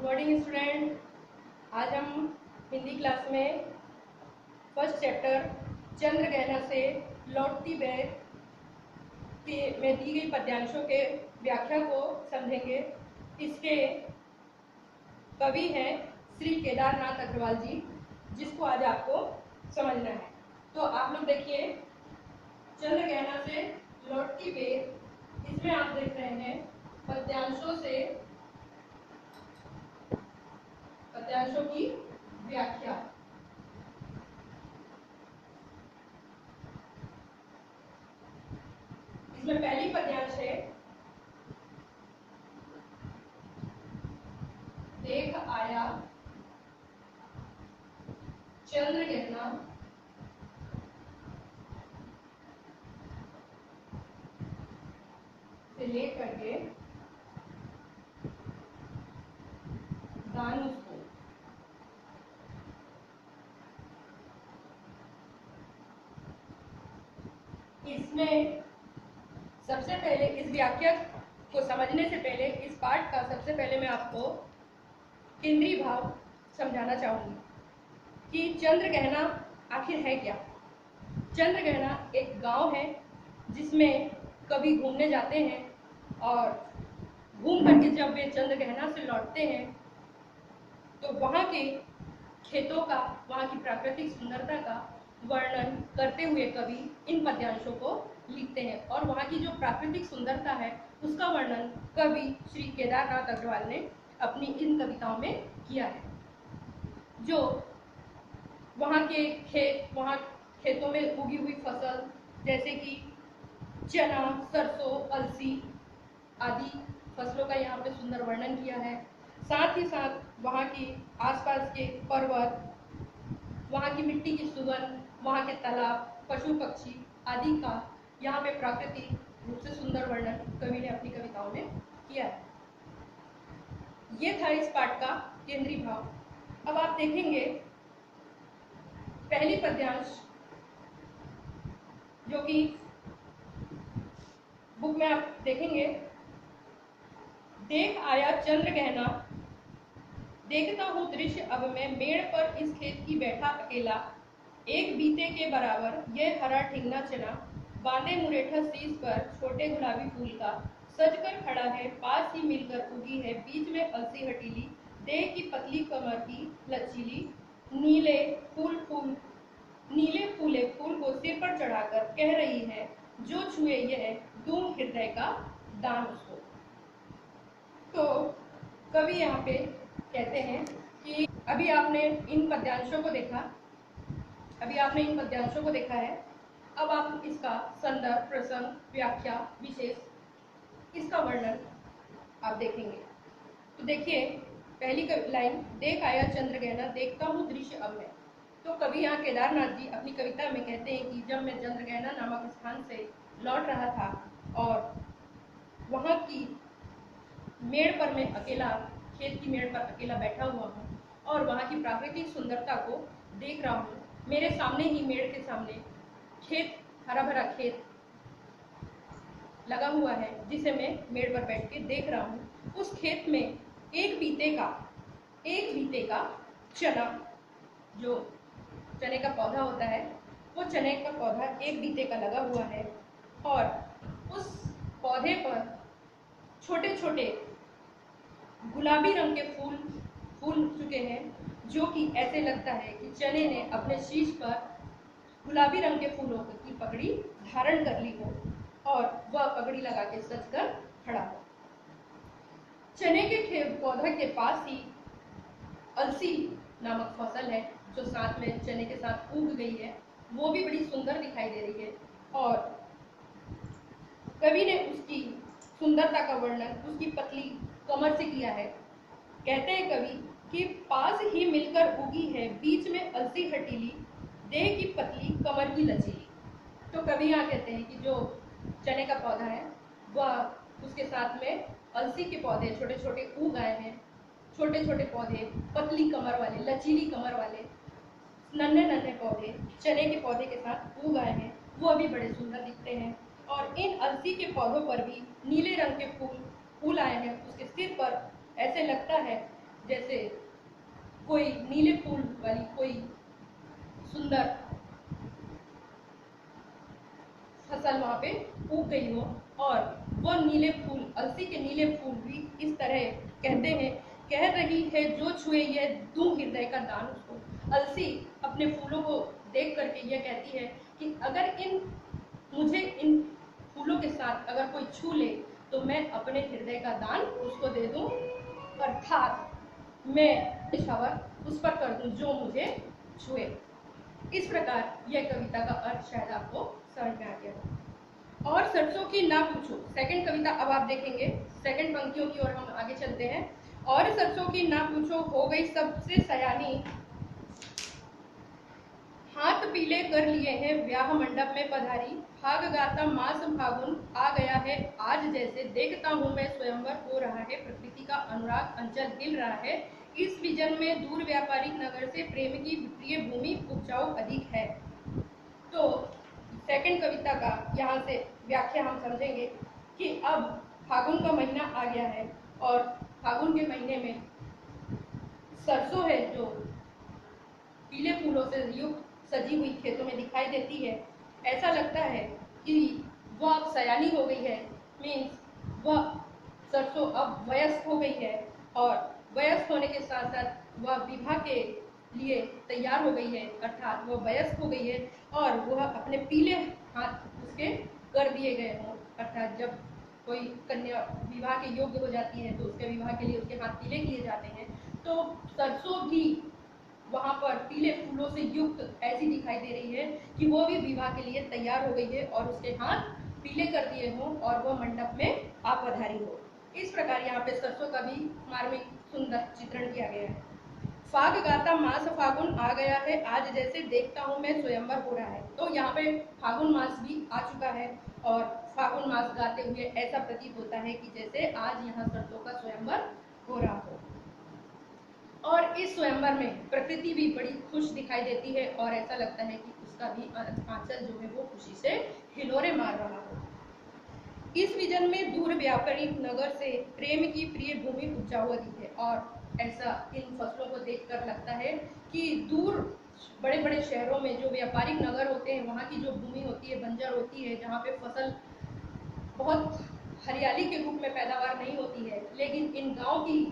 Good morning student. आज हम Hindi class में फर्स्ट चैप्टर चंद्रग्रहण से लौटती बैग के में दी गई पद्यांशों के व्याख्या को समझेंगे। इसके कवि हैं श्री केदारनाथ अग्रवाल जी, जिसको आज आपको समझना है। तो आप लोग देखिए, चंद्रग्रहण से लौटती बैग, इसमें आप देख रहे हैं पद्यांशों की व्याख्या। इसमें पहली पद्यांश है, देख आया चंद्रग्रहण से लेकर के दानुष को। इसमें सबसे पहले इस व्याख्या को समझने से पहले, इस पाठ का सबसे पहले मैं आपको केंद्रीय भाव समझाना चाहूंगी कि चंद्रग्रहण आखिर है क्या। चंद्रग्रहण एक गांव है जिसमें कवि घूमने जाते हैं और घूम करके जब वे चंद्रग्रहण से लौटते हैं तो वहाँ के खेतों का, वहाँ की प्राकृतिक सुंदरता का वर्णन करते हुए कवि इन पद्यांशों को लिखते हैं। और वहाँ की जो प्राकृतिक सुंदरता है उसका वर्णन कवि श्री केदारनाथ अग्रवाल ने अपनी इन कविताओं में किया है। जो वहाँ के वहाँ खेतों में उगी हुई फसल जैसे कि चना, सरसों, अलसी आदि फसलों का यहाँ पे सुंदर वर्णन किया है। साथ ही साथ वहाँ की आसपास के पर्वत, वहाँ की मिट्टी की सुगंध, वहाँ के तालाब, पशु पक्षी आदि का यहाँ पे प्राकृतिक रूप से सुंदर वर्णन कवि ने अपनी कविताओं में किया है। ये था इस पाठ का केंद्रीय भाव। अब आप देखेंगे पहली पद्यांश, जो कि बुक में आप देखेंगे, देख आया चंद्रग्रहण, देखता हूँ दृश्य अब मैं, मेड़ पर इस खेत की बैठा अकेला, एक बीते के बराबर ये हरा ठिंगना चना, बांधे मुरेठा शीश पर छोटे गुलाबी फूल का, सजकर खड़ा है पास ही मिलकर उगी है बीच में अलसी हटीली, देह की पतली कमर की लचीली, नीले फूले फूल को सिर पर चढ़ाकर कह रही है, जो छुए यह दूं हृदय का दान उसको। तो कवि यहाँ पे कहते हैं कि अभी आपने इन पद्यांशों को देखा है। अब आप इसका संदर्भ, प्रसंग, व्याख्या, विशेष, इसका वर्णन आप देखेंगे। तो देखिए पहली लाइन, देख आया चंद्रग्रहण, देखता हूँ दृश्य अब मैं। तो कवि यहाँ केदारनाथ जी अपनी कविता में कहते हैं कि जब मैं चंद्रग्रहण नामक स्थान से लौट रहा था और वहाँ की मेड़ पर मैं अकेला, खेत की मेड़ पर अकेला बैठा हुआ हूँ और वहाँ की प्राकृतिक सुंदरता को देख रहा हूँ। मेरे सामने ही, मेड़ के सामने खेत, हरा भरा खेत लगा हुआ है जिसे मैं मेड़ पर बैठ के देख रहा हूँ। उस खेत में एक बीते का चना, जो चने का पौधा होता है, वो चने का पौधा एक बीते का लगा हुआ है और उस पौधे पर छोटे छोटे गुलाबी रंग के फूल चुके हैं, जो कि ऐसे लगता है कि चने ने अपने शीश पर गुलाबी रंग के फूलों की पगड़ी धारण कर ली हो और वह पगड़ी लगा के सजकर खड़ा हो। चने के पौधा के पास ही अलसी नामक फसल है, जो साथ में चने के साथ उग गई है, वो भी बड़ी सुंदर दिखाई दे रही है। और कवि ने उसकी सुंदरता का वर्णन उसकी पतली कमर से किया है। कहते हैं कवि कि पास ही मिलकर उगी है बीच में अलसी हटीली, देह की पतली कमर की लचीली। तो कवि यहाँ कहते हैं कि जो चने का पौधा है वह, उसके साथ में अलसी के पौधे छोटे छोटे उग आए हैं। छोटे छोटे पौधे, पतली कमर वाले, लचीली कमर वाले नन्हे नन्हे पौधे चने के पौधे के साथ उग आए हैं, वो अभी बड़े सुंदर दिखते हैं। और इन अलसी के पौधों पर भी नीले रंग के फूल आए हैं। उसके सिर पर ऐसे लगता है जैसे कोई नीले फूल वाली कोई सुंदर फसल वहां पे उग गई हो, और वो नीले फूल, अलसी के नीले फूल भी इस तरह कहते हैं, कह रही है जो छुए ये दूं हृदय का दान उसको। अलसी अपने फूलों को देख करके यह कहती है कि अगर मुझे इन फूलों के साथ अगर कोई छू ले तो मैं अपने हृदय का दान उसको दे दूं, अर्थात मैं निछावर उस पर कर दूं जो मुझे छुए। इस प्रकार यह कविता का अर्थ शायद आपको समझ में आ गया। और सरसों की ना पूछो, सेकंड कविता अब आप देखेंगे, सेकंड पंक्तियों की ओर हम आगे चलते हैं। और सरसों की ना पूछो हो गई सबसे सयानी, हाथ पीले कर लिए हैं ब्याह मंडप में पधारी, फाग गाता मास फागुन आ गया है आज जैसे, देखता हूँ मैं स्वयंवर हो रहा है, प्रकृति का अनुराग अंचल हिल रहा है, इस विजन में दूर व्यापारिक नगर से प्रेम की प्रिय भूमि उपजाऊ अधिक है। तो सेकंड कविता का यहाँ से व्याख्या हम समझेंगे कि अब फागुन का महीना आ गया है, और फागुन के महीने में सरसों है जो पीले फूलों से युक्त सजी हुई खेतों में दिखाई देती है। ऐसा लगता है कि वह अब सयानी हो गई है, मीन्स वह सरसों अब वयस्क हो गई है, और वयस्क होने के साथ साथ वह विवाह के लिए तैयार हो गई है, अर्थात वह वयस्क हो गई है, और वह अपने पीले हाथ उसके कर दिए गए हों, अर्थात जब कोई कन्या विवाह के योग्य हो जाती है तो उसके विवाह के लिए उसके हाथ पीले किए जाते हैं। तो सरसों भी वहां पर पीले फूलों से युक्त ऐसी दिखाई दे रही है कि वो भी विवाह के लिए तैयार हो गई है और उसके हाथ पीले कर दिए हों और वह मंडप में आपधारी हो। इस प्रकार यहाँ पे सरसों का भी मार्मिक सुंदर चित्रण किया गया है। फाग गाता मास फागुन आ गया है आज जैसे, देखता हूँ मैं स्वयंवर हो रहा है। तो यहाँ पे फागुन मास भी आ चुका है, और फागुन मास गाते हुए ऐसा प्रतीत होता है कि जैसे आज यहाँ सरसों का स्वयंवर हो रहा हो। और इस स्वयंवर में प्रकृति भी बड़ी खुश दिखाई देती है, और ऐसा लगता है कि उसका भी आंचल जो है वो खुशी से हिलोरे मार रहा हो। इस विजन में दूर व्यापारिक नगर से प्रेम की प्रिय भूमि उपजाऊ अधिक है, और ऐसा इन फसलों को देखकर लगता है कि दूर बड़े बड़े शहरों में जो व्यापारिक नगर होते हैं वहाँ की जो भूमि होती है बंजर होती है, जहाँ पे फसल बहुत हरियाली के रूप में पैदावार नहीं होती है, लेकिन इन गांव की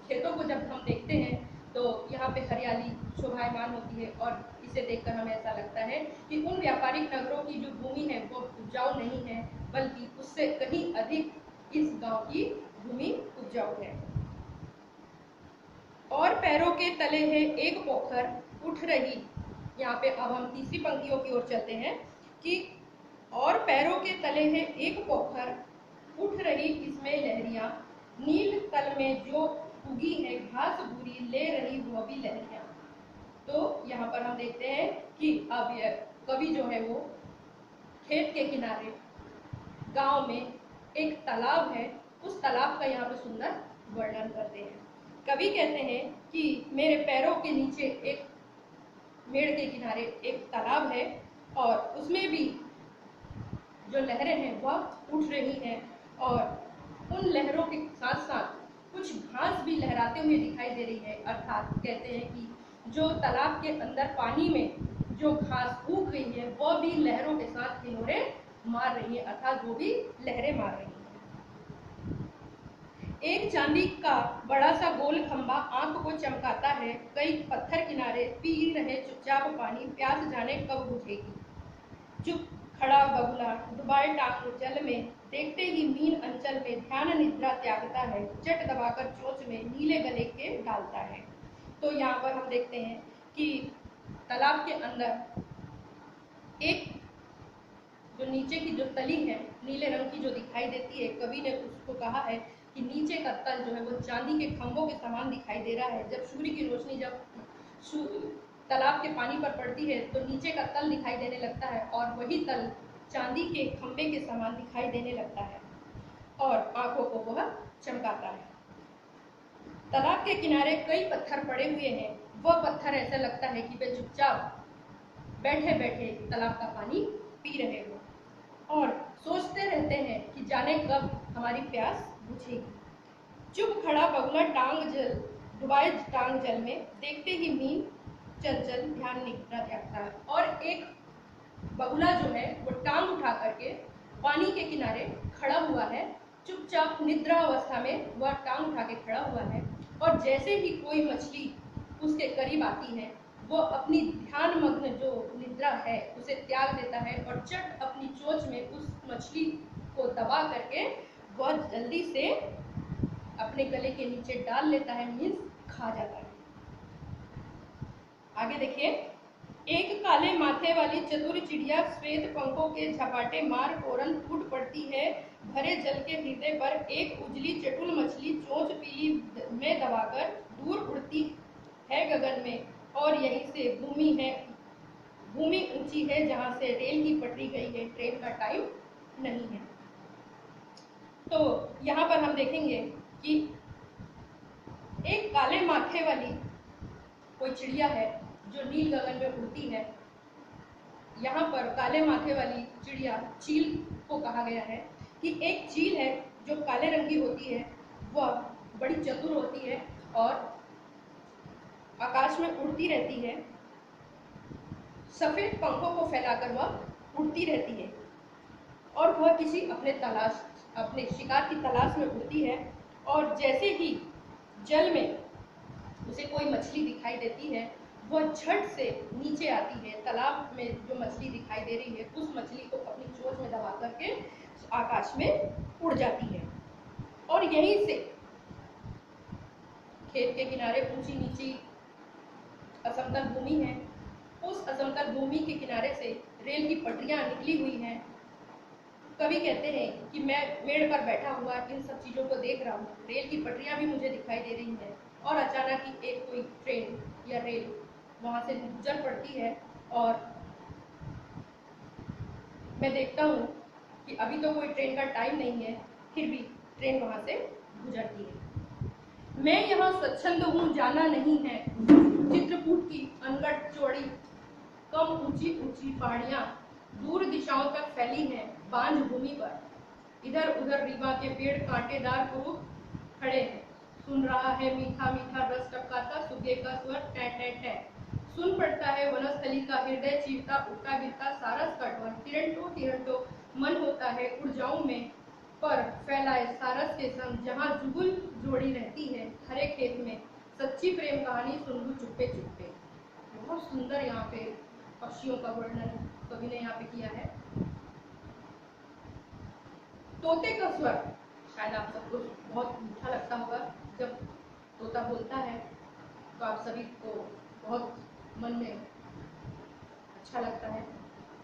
खेतों को जब हम देखते हैं तो यहाँ पे हरियाली शोभायमान होती है, और इसे देखकर हमें ऐसा लगता है कि उन व्यापारिक नगरों की जो भूमि है वो उपजाऊ नहीं है, बल्कि उससे कहीं अधिक इस गांव की भूमि उपजाऊ है। और पैरों के तले है एक पोखर उठ रही, यहाँ पे अब हम तीसरी पंक्तियों की ओर चलते हैं कि और पैरों के तले है एक पोखर उठ रही इसमें लहरियां, नील तल में जो उगी है घास भूरी ले रही वह भी लहरियां। तो यहाँ पर हम देखते हैं कि अब यह कवि जो है वो खेत के किनारे गांव में एक तालाब है, उस तालाब का यहाँ पे सुंदर वर्णन करते हैं। कवि कहते हैं कि मेरे पैरों के नीचे एक मेड़ के किनारे एक तालाब है, और उसमें भी जो लहरें हैं वह उठ रही हैं, और उन लहरों के साथ साथ कुछ घास भी लहराते हुए दिखाई दे रही है, अर्थात कहते हैं कि जो तालाब के अंदर पानी में जो घास उग गई है वह भी लहरों के साथ किनारे मार रही है, अर्थात वो भी लहरें मार रही है। एक चांदी का बड़ा सा गोल खंबा आंख को चमकाता है, कई पत्थर किनारे पी रहे चुपचाप पानी, प्यास जाने कब बुझेगी। चुप खड़ा बगुला डुबाए टांग जल में, देखते ही मीन अंचल में ध्यान निद्रा त्यागता है, चट दबाकर चोंच में नीले गले के डालता है। तो यहाँ पर हम देखते हैं कि तालाब के अंदर एक जो नीचे की जो तली है नीले रंग की जो दिखाई देती है, कवि ने उसको कहा है कि नीचे का तल जो है वो चांदी के खंभों के समान दिखाई दे रहा है। जब सूर्य की रोशनी जब तालाब के पानी पर पड़ती है तो नीचे का तल दिखाई देने लगता है, और वही तल चांदी के खंभे के समान दिखाई देने लगता है और आंखों को वह चमकाता है। तालाब के किनारे कई पत्थर पड़े हुए हैं, वह पत्थर ऐसा लगता है कि वे चुपचाप बैठे बैठे तालाब का पानी पी रहे हो और सोचते रहते हैं कि जाने कब हमारी प्यास बुझेगी। चुप खड़ा बगुला टांग डुबाए टांग जल में, देखते ही मीन चंचल ध्यान निद्रा त्यागता है। और एक बगुला जो है वो टांग उठा करके पानी के किनारे खड़ा हुआ है, चुपचाप निद्रा अवस्था में वह टांग उठा के खड़ा हुआ है। और जैसे ही कोई मछली उसके करीब आती है, वो अपनी ध्यान मग्न जो निद्रा है उसे त्याग देता है और चट अपनी चोंच में उस मछली को दबा करके वह जल्दी से अपने गले के नीचे डाल लेता है, मीन्स खा जाता है। आगे देखिए, एक काले माथे वाली चतुर चिड़िया श्वेत पंखों के झपाटे मार फौरन फूट पड़ती है। भरे जल के हृदय पर एक उजली चटुल मछली चोंच पीली में दबाकर दूर उड़ती है गगन में, और यहीं से भूमि ऊंची है जहां से रेल की पटरी गई है, ट्रेन का टाइम नहीं है। तो यहाँ पर हम देखेंगे कि एक काले माथे वाली कोई चिड़िया है जो नील गगन में उड़ती है। यहाँ पर काले माथे वाली चिड़िया चील को कहा गया है कि एक चील है जो काले रंग की होती है, वह बड़ी चतुर होती है और आकाश में उड़ती रहती है। सफेद पंखों को फैलाकर वह उड़ती रहती है और वह किसी अपने शिकार की तलाश में उड़ती है। और जैसे ही जल में उसे कोई मछली दिखाई देती है, वह झट से नीचे आती है। तालाब में जो मछली दिखाई दे रही है उस मछली को अपनी चोंच में दबा करके आकाश में उड़ जाती है। और यहीं से खेत के किनारे ऊंची नीची असमतल भूमि है, उस असमतल भूमि के किनारे से रेल की पटरियां निकली हुई हैं। कवि कहते हैं कि मैं मेड़ पर बैठा हुआ इन सब चीजों को देख रहा हूँ, रेल की पटरियां भी मुझे दिखाई दे रही हैं, और अचानक ही एक कोई ट्रेन या रेल वहां से गुजर पड़ती है और मैं देखता हूँ कि अभी तो कोई ट्रेन का टाइम नहीं है, फिर भी ट्रेन वहां से गुजरती है। मैं यहाँ स्वच्छंद हूँ, जाना नहीं है, चित्रकूट की अनगढ़ चौड़ी कम ऊंची ऊंची पहाड़ियां दूर दिशाओं तक फैली हैं बांझ भूमि पर। इधर उधर रीवा के पेड़ कांटेदार कुरूप खड़े हैं। सुन रहा है मीठा मीठा रस टपकाता सुगे का स्वर टै टै टै। सुन पड़ता है वनस्थली का हृदय चीरता उठता गिरता सारस कटवर। तिरंटो तिरंटो मन होता है उड़ जाऊं मैं, पर फैलाए सारस के संग जहां जुगुल जोड़ी रहती है हरे खेत में। सच्ची प्रेम कहानी सुन लूं चुप्पे चुप्पे। बहुत सुंदर यहाँ पे पक्षियों का वर्णन कवि ने यहाँ पे किया है। तोते का स्वर शायद आप सबको बहुत मीठा लगता होगा। जब तोता बोलता है तो आप सभी को बहुत मन में अच्छा लगता है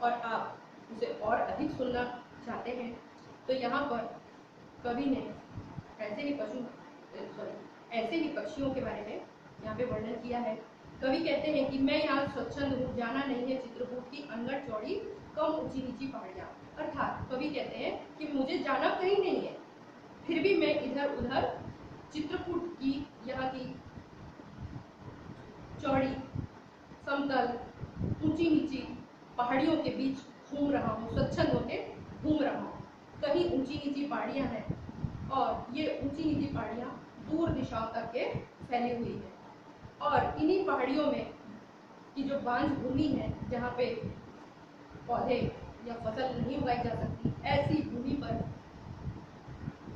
और आप उसे और अधिक सुनना चाहते हैं। तो यहाँ पर कवि ने ऐसे ही पक्षियों के बारे में यहाँ पे वर्णन किया है। कवि कहते हैं कि मैं यहाँ स्वच्छंद हूँ, जाना नहीं है चित्रकूट की अनगढ़ चौड़ी कम ऊंची नीची पहाड़ियाँ। अर्थात कवि कहते हैं कि मुझे जाना कहीं नहीं है, फिर भी मैं इधर उधर चित्रकूट की यहाँ की चौड़ी समतल ऊंची नीची पहाड़ियों के बीच घूम रहा हूँ, स्वच्छंद होके घूम रहा हूँ। कहीं ऊंची नीची पहाड़ियाँ हैं और ये ऊंची नीची पहाड़ियाँ दूर दिशाओं तक के फैली हुई है। और इन्हीं पहाड़ियों में की जो बांझ भूमि है जहाँ पे पौधे या फसल नहीं उगाई जा सकती, ऐसी भूमि पर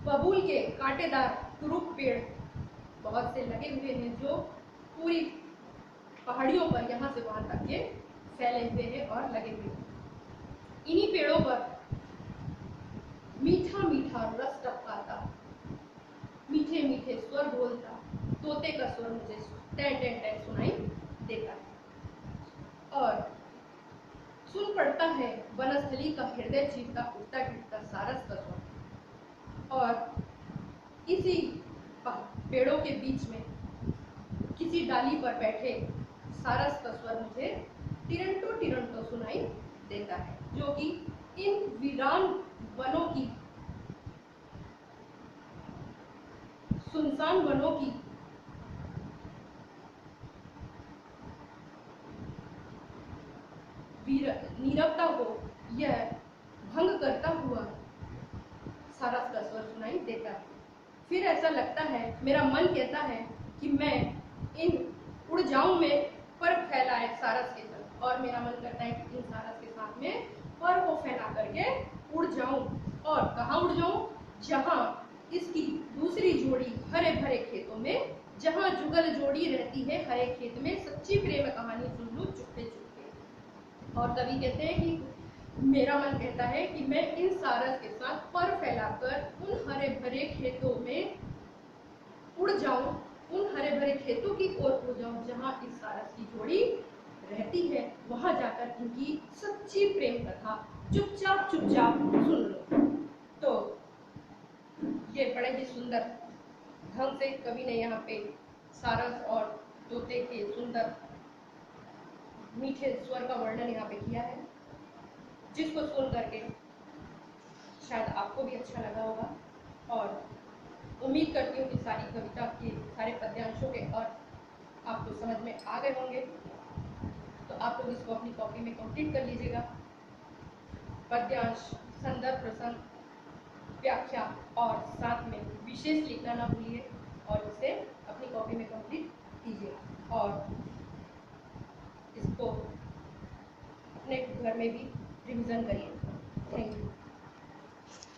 बबूल के कांटेदार कुरूप पेड़ बहुत से लगे हुए हैं जो पूरी पहाड़ियों पर यहाँ से वहां तक के फैले हुए हैं और लगे हुए हैं। इन्हीं पेड़ों पर मीठा मीठा रस टपकाता मीठे मीठे स्वर बोलता तोते का स्वर मुझे टै टै टै सुनाई देता है। और सुन पड़ता है वनस्थली का हृदय चीरता उठता गिरता सारस का स्वर। और इसी पेड़ों के बीच में किसी डाली पर बैठे सारस का स्वर मुझे तिरंटो तिरंटो सुनाई देता है, जो कि इन वीरान वनों की सुनसान वनों की नीरवता को यह भंग करता हुआ सारस का स्वर सुनाई देता है। फिर ऐसा लगता है, मेरा मन कहता है कि मैं इन उड़ जाऊं में पर फैलाए सारस के साथ, और मेरा मन करता है कि इन सारस के साथ में पर को फैला करके उड़ जाऊं। और कहाँ उड़ जाऊं? जहां इसकी दूसरी जोड़ी हरे भरे खेतों में, जहां जुगल जोड़ी रहती है हरे खेत में, सच्ची प्रेम कहानी सुन लूं चुपके चुपके। और कवि कहते हैं कि मेरा मन कहता है कि मैं इन सारस के साथ पर फैलाकर उन हरे भरे खेतों में उड़ जाऊं, उन हरे भरे खेतों की ओर उड़ जाऊं जहां इस सारस की जोड़ी रहती है, वहां जाकर इनकी सच्ची प्रेम कथा चुपचाप चुपचाप सुन लो। तो ये बड़े ही सुंदर ढंग से कवि ने यहाँ पे सारस और तोते के सुंदर मीठे स्वर का वर्णन यहाँ पे किया है, जिसको सुन करके शायद आपको भी अच्छा लगा होगा। और उम्मीद करती हूँ कि सारी कविता के सारे पद्यांशों के अर्थ आपको समझ में आ गए होंगे। तो आप लोग इसको अपनी कॉपी में कंप्लीट कर लीजिएगा। पद्यांश, संदर्भ, प्रसंग, व्याख्या और साथ में विशेष लिखना ना भूलिए, और इसे अपनी कॉपी में कंप्लीट कीजिए और इसको अपने घर में भी रिवीजन करिए। Thank you.